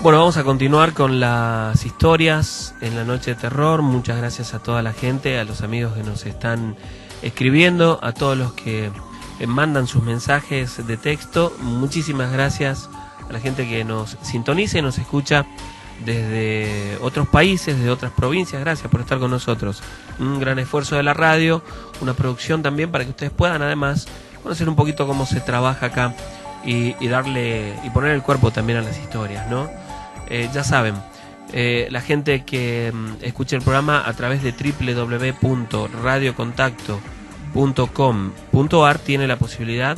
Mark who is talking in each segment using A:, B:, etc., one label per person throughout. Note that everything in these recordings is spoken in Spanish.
A: Bueno, vamos a continuar con las historias en la noche de terror. Muchas gracias a toda la gente, a los amigos que nos están escribiendo, a todos los que mandan sus mensajes de texto. Muchísimas gracias a la gente que nos sintoniza y nos escucha desde otros países, de otras provincias. Gracias por estar con nosotros. Un gran esfuerzo de la radio, una producción también para que ustedes puedan además conocer un poquito cómo se trabaja acá y darle y poner el cuerpo también a las historias, ¿no? Ya saben, la gente que escuche el programa a través de www.radiocontacto.com.ar tiene la posibilidad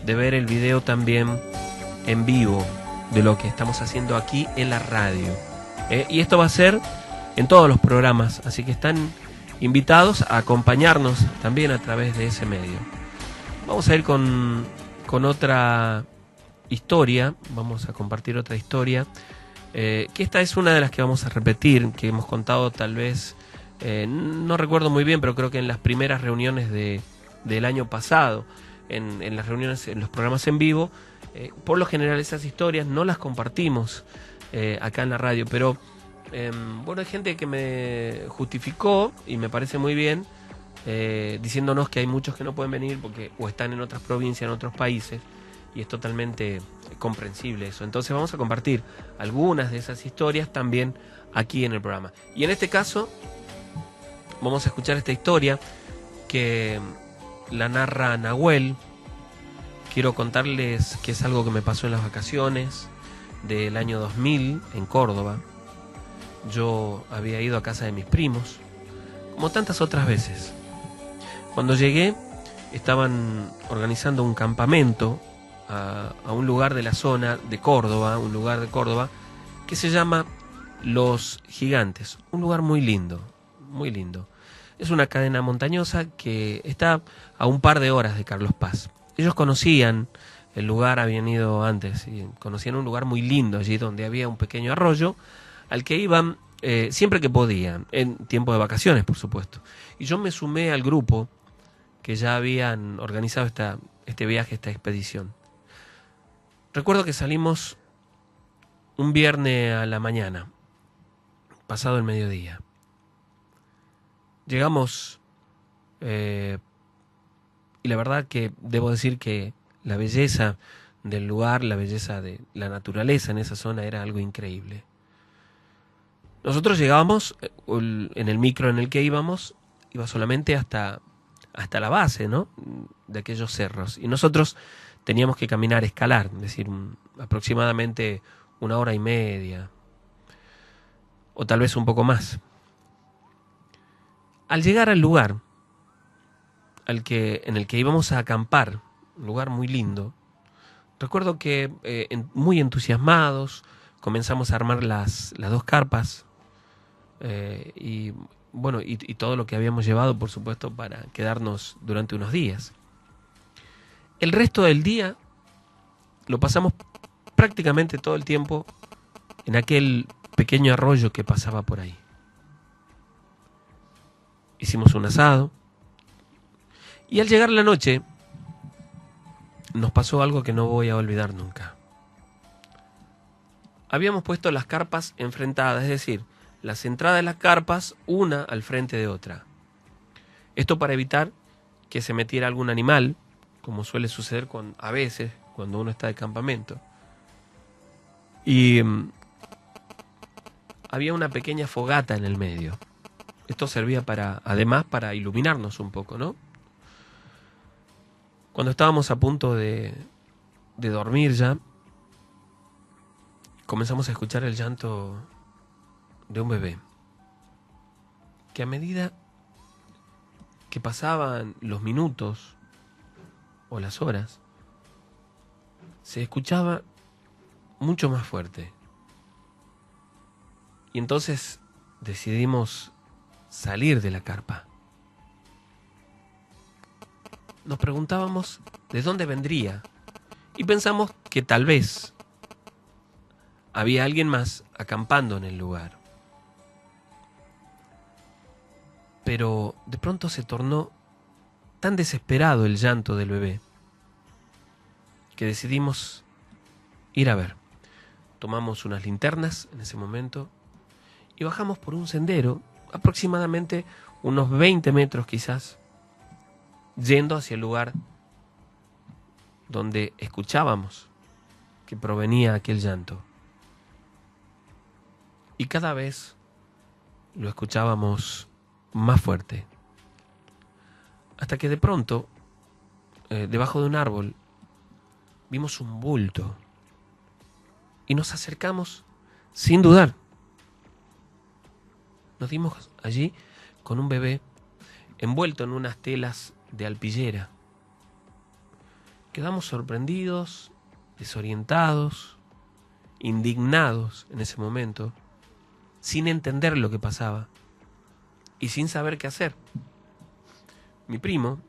A: de ver el video también en vivo de lo que estamos haciendo aquí en la radio. Y esto va a ser en todos los programas, así que están invitados a acompañarnos también a través de ese medio. Vamos a ir con otra historia, vamos a compartir otra historia, que esta es una de las que vamos a repetir, que hemos contado tal vez, no recuerdo muy bien, pero creo que en las primeras reuniones del año pasado, en las reuniones, en los programas en vivo, por lo general esas historias no las compartimos acá en la radio, pero bueno, hay gente que me justificó y me parece muy bien, diciéndonos que hay muchos que no pueden venir porque o están en otras provincias, en otros países, y es totalmente comprensible eso. Entonces vamos a compartir algunas de esas historias también aquí en el programa. Y en este caso vamos a escuchar esta historia que la narra Nahuel. Quiero contarles que es algo que me pasó en las vacaciones del año 2000 en Córdoba. Yo había ido a casa de mis primos, como tantas otras veces. Cuando llegué, estaban organizando un campamento a un lugar de la zona de Córdoba, un lugar de Córdoba que se llama Los Gigantes, un lugar muy lindo, muy lindo. Es una cadena montañosa que está a un par de horas de Carlos Paz. Ellos conocían el lugar, habían ido antes, y conocían un lugar muy lindo allí donde había un pequeño arroyo al que iban siempre que podían, en tiempo de vacaciones, por supuesto. Y yo me sumé al grupo que ya habían organizado este viaje, esta expedición. Recuerdo que salimos un viernes a la mañana, pasado el mediodía. Llegamos, y la verdad que debo decir que la belleza del lugar, la belleza de la naturaleza en esa zona era algo increíble. Nosotros llegábamos, en el micro en el que íbamos, iba solamente hasta la base, ¿no?, de aquellos cerros. Y nosotros teníamos que caminar, escalar, es decir, aproximadamente 1 hora y media, o tal vez un poco más. Al llegar al lugar en el que íbamos a acampar, un lugar muy lindo, recuerdo que muy entusiasmados comenzamos a armar las 2 carpas, y bueno, y todo lo que habíamos llevado, por supuesto, para quedarnos durante unos días. El resto del día lo pasamos prácticamente todo el tiempo en aquel pequeño arroyo que pasaba por ahí. Hicimos un asado y al llegar la noche nos pasó algo que no voy a olvidar nunca. Habíamos puesto las carpas enfrentadas, es decir, las entradas de las carpas una al frente de otra. Esto para evitar que se metiera algún animal, como suele suceder a veces cuando uno está de campamento. Y había una pequeña fogata en el medio. Esto servía además para iluminarnos un poco, ¿no? Cuando estábamos a punto de dormir ya, comenzamos a escuchar el llanto de un bebé, que a medida que pasaban los minutos o las horas, se escuchaba mucho más fuerte. Y entonces decidimos salir de la carpa. Nos preguntábamos de dónde vendría y pensamos que tal vez había alguien más acampando en el lugar. Pero de pronto se tornó tan desesperado el llanto del bebé que decidimos ir a ver. tomamos unas linternas en ese momento y bajamos por un sendero, aproximadamente unos 20 metros quizás, yendo hacia el lugar donde escuchábamos que provenía aquel llanto. Y cada vez lo escuchábamos más fuerte. Hasta que de pronto, debajo de un árbol, vimos un bulto. Y nos acercamos sin dudar. Nos dimos allí con un bebé envuelto en unas telas de alpillera. Quedamos sorprendidos, desorientados, indignados en ese momento, sin entender lo que pasaba y sin saber qué hacer. Mi primo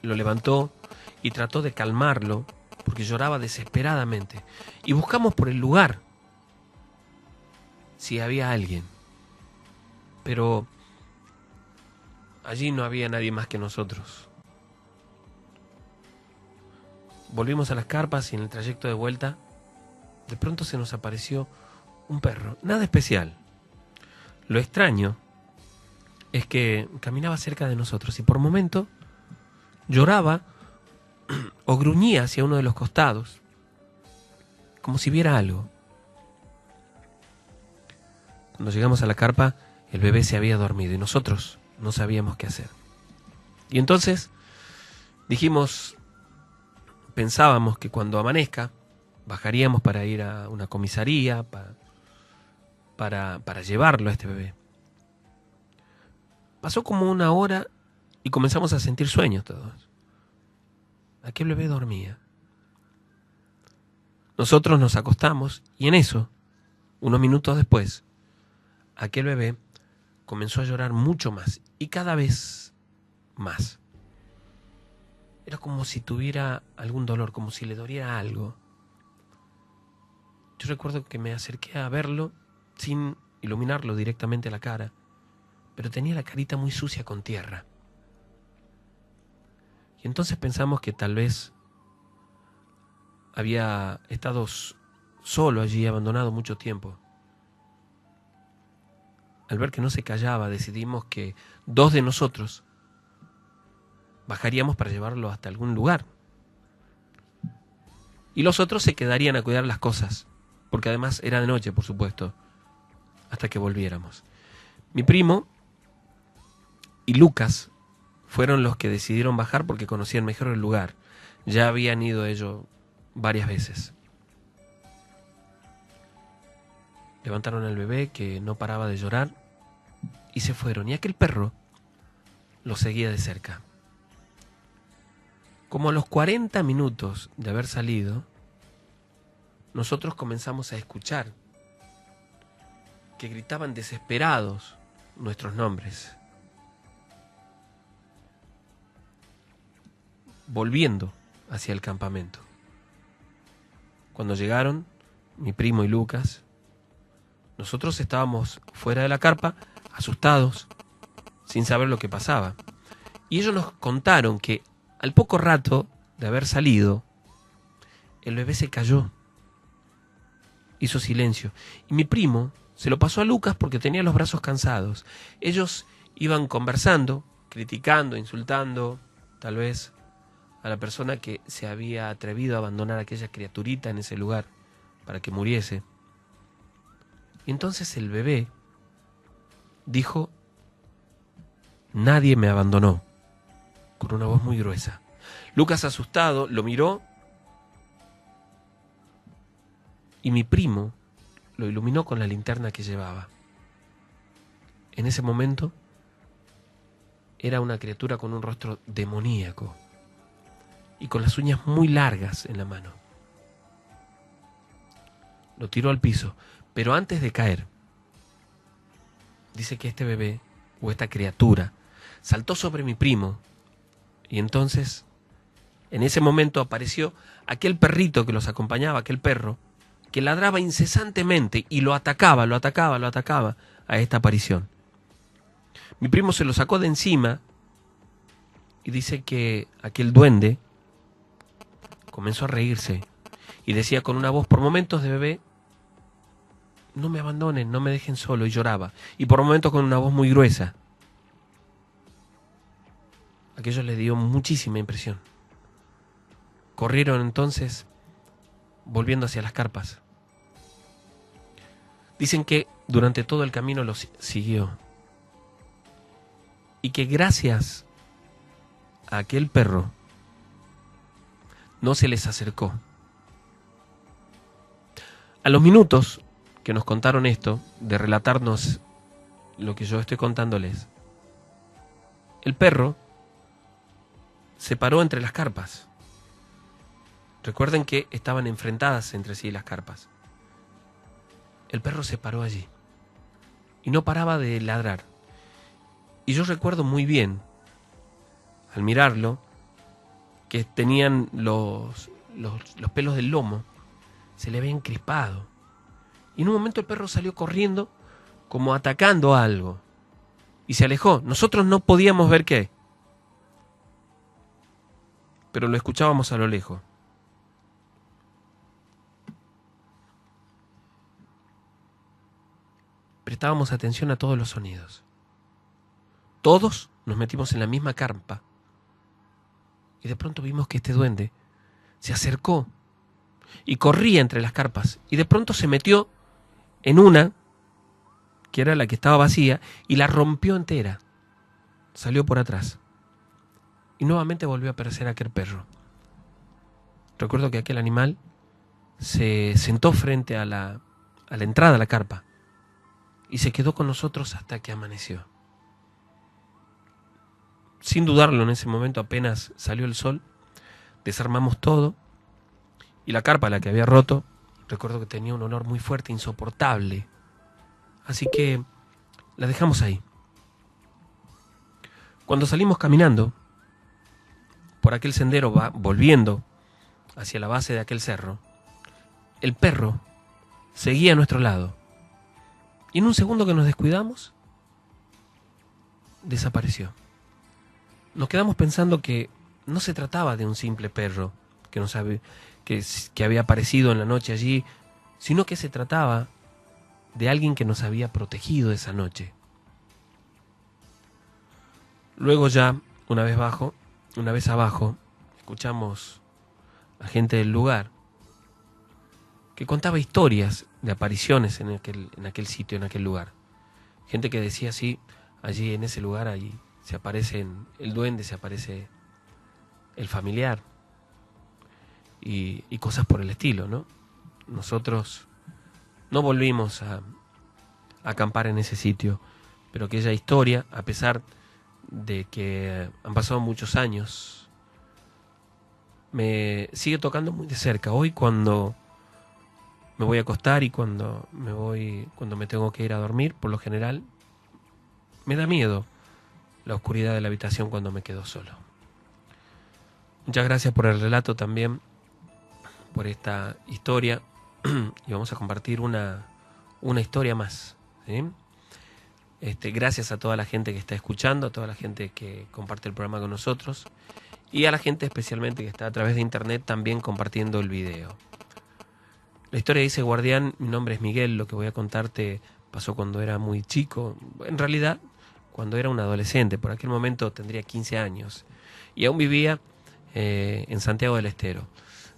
A: lo levantó y trató de calmarlo porque lloraba desesperadamente. Y buscamos por el lugar si había alguien. Pero allí no había nadie más que nosotros. Volvimos a las carpas y en el trayecto de vuelta, de pronto se nos apareció un perro, nada especial. Lo extraño es que caminaba cerca de nosotros y por momento lloraba o gruñía hacia uno de los costados, como si viera algo. Cuando llegamos a la carpa, el bebé se había dormido y nosotros no sabíamos qué hacer. Y entonces pensábamos que cuando amanezca, bajaríamos para ir a una comisaría, para llevarlo a este bebé. Pasó como una hora y comenzamos a sentir sueños todos. Aquel bebé dormía. Nosotros nos acostamos y en eso, unos minutos después, aquel bebé comenzó a llorar mucho más y cada vez más. Era como si tuviera algún dolor, como si le doliera algo. Yo recuerdo que me acerqué a verlo sin iluminarlo directamente la cara, pero tenía la carita muy sucia con tierra. Y entonces pensamos que tal vez había estado solo allí, abandonado mucho tiempo. Al ver que no se callaba, decidimos que 2 de nosotros bajaríamos para llevarlo hasta algún lugar. Y los otros se quedarían a cuidar las cosas, porque además era de noche, por supuesto, hasta que volviéramos. Mi primo y Lucas fueron los que decidieron bajar porque conocían mejor el lugar. Ya habían ido ellos varias veces. Levantaron al bebé que no paraba de llorar y se fueron. Y aquel perro lo seguía de cerca. Como a los 40 minutos de haber salido, nosotros comenzamos a escuchar que gritaban desesperados nuestros nombres. Volviendo hacia el campamento. Cuando llegaron, mi primo y Lucas, nosotros estábamos fuera de la carpa, asustados, sin saber lo que pasaba. Y ellos nos contaron que al poco rato de haber salido, el bebé se cayó. Hizo silencio. Y mi primo se lo pasó a Lucas porque tenía los brazos cansados. Ellos iban conversando, criticando, insultando, tal vez, a la persona que se había atrevido a abandonar a aquella criaturita en ese lugar para que muriese. Y entonces el bebé dijo: nadie me abandonó, con una voz muy gruesa. Lucas, asustado, lo miró y mi primo lo iluminó con la linterna que llevaba. En ese momento era una criatura con un rostro demoníaco y con las uñas muy largas en la mano. Lo tiró al piso, pero antes de caer, dice que este bebé, o esta criatura, saltó sobre mi primo, y entonces, en ese momento apareció aquel perrito que los acompañaba, aquel perro, que ladraba incesantemente y lo atacaba a esta aparición. Mi primo se lo sacó de encima y dice que aquel duende comenzó a reírse y decía con una voz por momentos de bebé, no me abandonen, no me dejen solo, y lloraba. Y por momentos con una voz muy gruesa. Aquello les dio muchísima impresión. Corrieron entonces, volviendo hacia las carpas. Dicen que durante todo el camino los siguió. Y que gracias a aquel perro no se les acercó. A los minutos que nos contaron esto, de relatarnos lo que yo estoy contándoles, el perro se paró entre las carpas. Recuerden que estaban enfrentadas entre sí las carpas. El perro se paró allí y no paraba de ladrar. Y yo recuerdo muy bien, al mirarlo, que tenían los pelos del lomo, se le habían crispado. Y en un momento el perro salió corriendo como atacando a algo. Y se alejó. Nosotros no podíamos ver qué, pero lo escuchábamos a lo lejos. Prestábamos atención a todos los sonidos. Todos nos metimos en la misma carpa. Y de pronto vimos que este duende se acercó y corría entre las carpas. Y de pronto se metió en una, que era la que estaba vacía, y la rompió entera. Salió por atrás. Y nuevamente volvió a aparecer aquel perro. Recuerdo que aquel animal se sentó frente a la entrada de la carpa y se quedó con nosotros hasta que amaneció. Sin dudarlo, en ese momento apenas salió el sol, desarmamos todo y la carpa, la que había roto, recuerdo que tenía un olor muy fuerte, insoportable. Así que la dejamos ahí. Cuando salimos caminando por aquel sendero, volviendo hacia la base de aquel cerro, el perro seguía a nuestro lado. Y en un segundo que nos descuidamos, desapareció. Nos quedamos pensando que no se trataba de un simple perro que había aparecido en la noche allí, sino que se trataba de alguien que nos había protegido esa noche. Luego ya, una vez abajo, escuchamos a gente del lugar que contaba historias de apariciones en aquel sitio, en aquel lugar. Gente que decía, sí, allí en ese lugar, allí se aparece el duende, se aparece el familiar y cosas por el estilo, ¿no? Nosotros no volvimos a acampar en ese sitio, pero aquella historia, a pesar de que han pasado muchos años, me sigue tocando muy de cerca. Hoy, cuando me voy a acostar y cuando me tengo que ir a dormir, por lo general, me da miedo la oscuridad de la habitación cuando me quedo solo. Muchas gracias por el relato también, por esta historia, y vamos a compartir una historia más, ¿sí? Gracias a toda la gente que está escuchando, a toda la gente que comparte el programa con nosotros, y a la gente especialmente que está a través de internet también compartiendo el video. La historia dice: Guardián, mi nombre es Miguel, lo que voy a contarte pasó cuando era muy chico, en realidad cuando era un adolescente, por aquel momento tendría 15 años, y aún vivía en Santiago del Estero,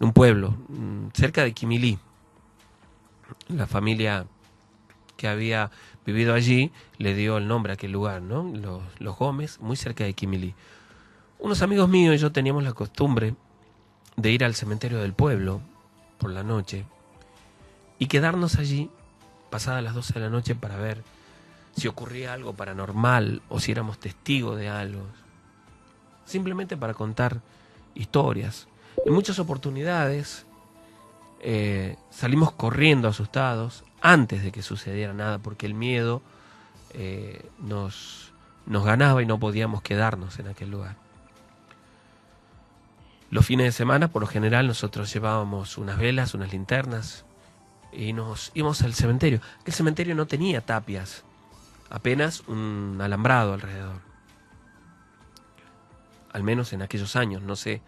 A: en un pueblo cerca de Quimilí. La familia que había vivido allí le dio el nombre a aquel lugar, ¿no? Los Gómez, muy cerca de Quimilí. Unos amigos míos y yo teníamos la costumbre de ir al cementerio del pueblo por la noche y quedarnos allí pasadas las 12 de la noche para ver si ocurría algo paranormal o si éramos testigos de algo. Simplemente para contar historias. En muchas oportunidades salimos corriendo asustados antes de que sucediera nada, porque el miedo nos ganaba y no podíamos quedarnos en aquel lugar. Los fines de semana, por lo general, nosotros llevábamos unas velas, unas linternas y nos íbamos al cementerio. El cementerio no tenía tapias, apenas un alambrado alrededor. Al menos en aquellos años, no sé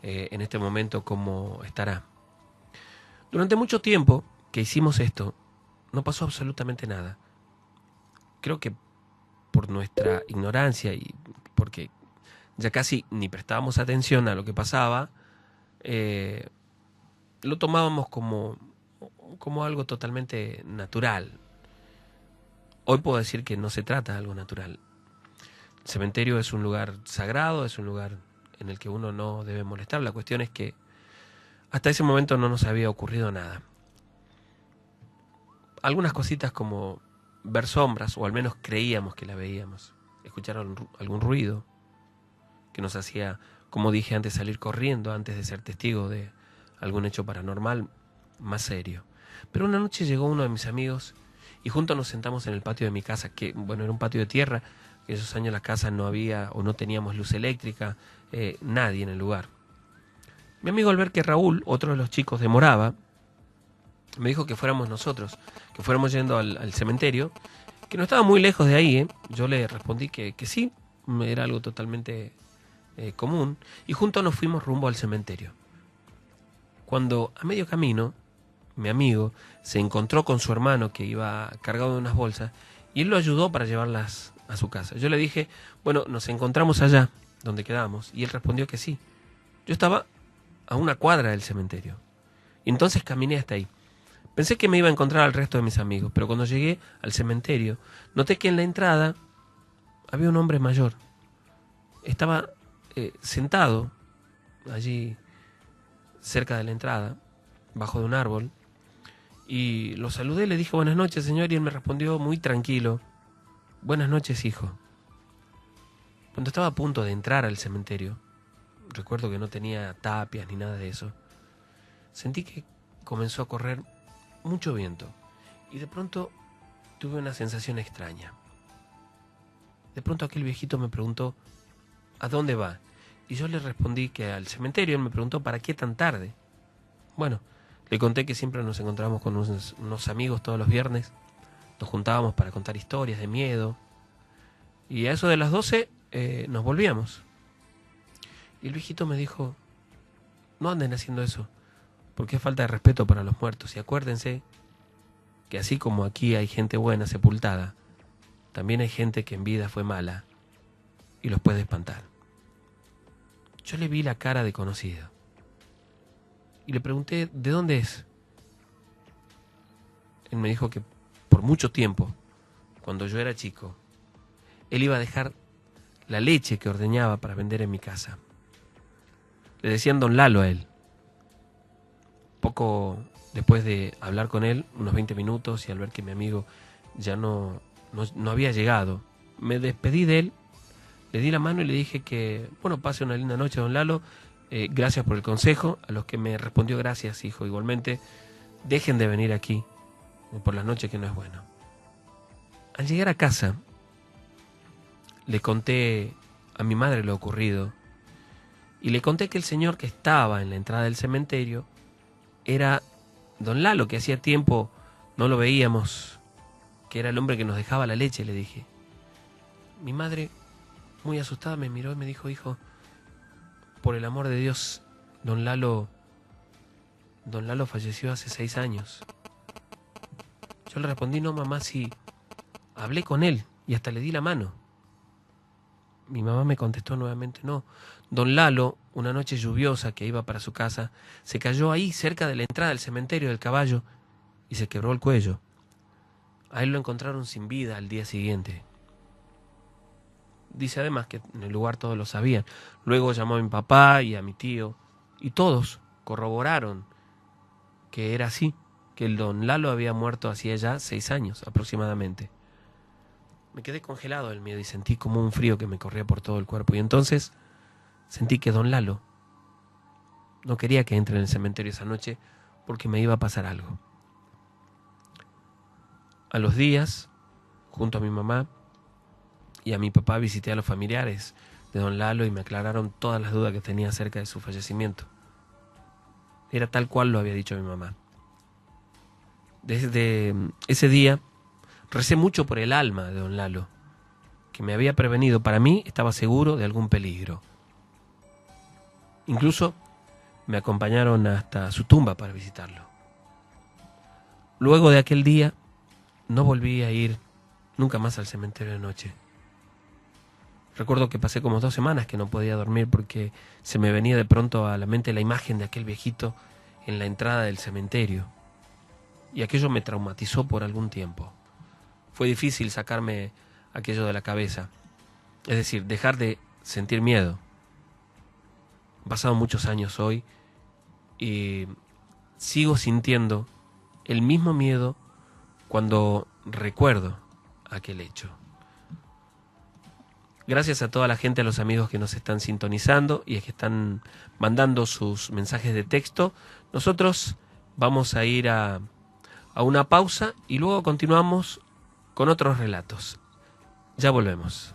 A: en este momento cómo estará. Durante mucho tiempo que hicimos esto, no pasó absolutamente nada. Creo que por nuestra ignorancia y porque ya casi ni prestábamos atención a lo que pasaba, lo tomábamos como algo totalmente natural. Hoy puedo decir que no se trata de algo natural. El cementerio es un lugar sagrado, es un lugar en el que uno no debe molestar. La cuestión es que hasta ese momento no nos había ocurrido nada. Algunas cositas como ver sombras, o al menos creíamos que la veíamos. Escuchar algún ruido que nos hacía, como dije antes, salir corriendo antes de ser testigo de algún hecho paranormal más serio. Pero una noche llegó uno de mis amigos y juntos nos sentamos en el patio de mi casa, que bueno, era un patio de tierra. En esos años la casa no había o no teníamos luz eléctrica, nadie en el lugar. Mi amigo, al ver que Raúl, otro de los chicos, demoraba, me dijo que fuéramos nosotros, que fuéramos yendo al cementerio, que no estaba muy lejos de ahí. Yo le respondí que sí, era algo totalmente común, y juntos nos fuimos rumbo al cementerio. Cuando a medio camino, mi amigo se encontró con su hermano que iba cargado de unas bolsas, y él lo ayudó para llevarlas a su casa. Yo le dije, bueno, nos encontramos allá, donde quedamos, y él respondió que sí. Yo estaba a una cuadra del cementerio, y entonces caminé hasta ahí. Pensé que me iba a encontrar al resto de mis amigos, pero cuando llegué al cementerio, noté que en la entrada había un hombre mayor. Estaba sentado allí cerca de la entrada, bajo de un árbol, y lo saludé, le dije buenas noches, señor, y él me respondió muy tranquilo, buenas noches, hijo. Cuando estaba a punto de entrar al cementerio, recuerdo que no tenía tapias ni nada de eso, sentí que comenzó a correr mucho viento, y de pronto tuve una sensación extraña. De pronto aquel viejito me preguntó, ¿a dónde va? Y yo le respondí que al cementerio. Él me preguntó, ¿para qué tan tarde? Bueno, le conté que siempre nos encontrábamos con unos amigos todos los viernes, nos juntábamos para contar historias de miedo, y a eso de las 12 nos volvíamos. Y el viejito me dijo, no anden haciendo eso, porque es falta de respeto para los muertos, y acuérdense que así como aquí hay gente buena sepultada, también hay gente que en vida fue mala y los puede espantar. Yo le vi la cara de conocido y le pregunté, ¿de dónde es? Él me dijo que por mucho tiempo, cuando yo era chico, él iba a dejar la leche que ordeñaba para vender en mi casa. Le decían Don Lalo a él. Poco después de hablar con él, unos 20 minutos, y al ver que mi amigo ya no había llegado, me despedí de él, le di la mano y le dije que, bueno, pase una linda noche, Don Lalo, gracias por el consejo. A los que me respondió, gracias, hijo, igualmente, dejen de venir aquí por las noches, que no es bueno. Al llegar a casa, le conté a mi madre lo ocurrido, y le conté que el señor que estaba en la entrada del cementerio era Don Lalo, que hacía tiempo no lo veíamos, que era el hombre que nos dejaba la leche, le dije. Mi madre, muy asustada, me miró y me dijo, hijo, por el amor de Dios, Don Lalo falleció hace 6 años. Yo le respondí, no, mamá, sí, hablé con él y hasta le di la mano. Mi mamá me contestó nuevamente, no, Don Lalo, una noche lluviosa que iba para su casa, se cayó ahí cerca de la entrada del cementerio del Caballo y se quebró el cuello. A él lo encontraron sin vida al día siguiente. Dice además que en el lugar todos lo sabían. Luego llamó a mi papá y a mi tío, y todos corroboraron que era así, que el Don Lalo había muerto hacía ya 6 años aproximadamente. Me quedé congelado del miedo y sentí como un frío que me corría por todo el cuerpo. Y entonces sentí que Don Lalo no quería que entre en el cementerio esa noche porque me iba a pasar algo. A los días, junto a mi mamá y a mi papá, visité a los familiares de Don Lalo y me aclararon todas las dudas que tenía acerca de su fallecimiento. Era tal cual lo había dicho mi mamá. Desde ese día recé mucho por el alma de Don Lalo, que me había prevenido. Para mí estaba seguro de algún peligro. Incluso me acompañaron hasta su tumba para visitarlo. Luego de aquel día no volví a ir nunca más al cementerio de noche. Recuerdo que pasé como 2 semanas que no podía dormir porque se me venía de pronto a la mente la imagen de aquel viejito en la entrada del cementerio. Y aquello me traumatizó por algún tiempo. Fue difícil sacarme aquello de la cabeza. Es decir, dejar de sentir miedo. Han pasado muchos años hoy y sigo sintiendo el mismo miedo cuando recuerdo aquel hecho. Gracias a toda la gente, a los amigos que nos están sintonizando y que están mandando sus mensajes de texto. Nosotros vamos a ir a una pausa y luego continuamos con otros relatos. Ya volvemos.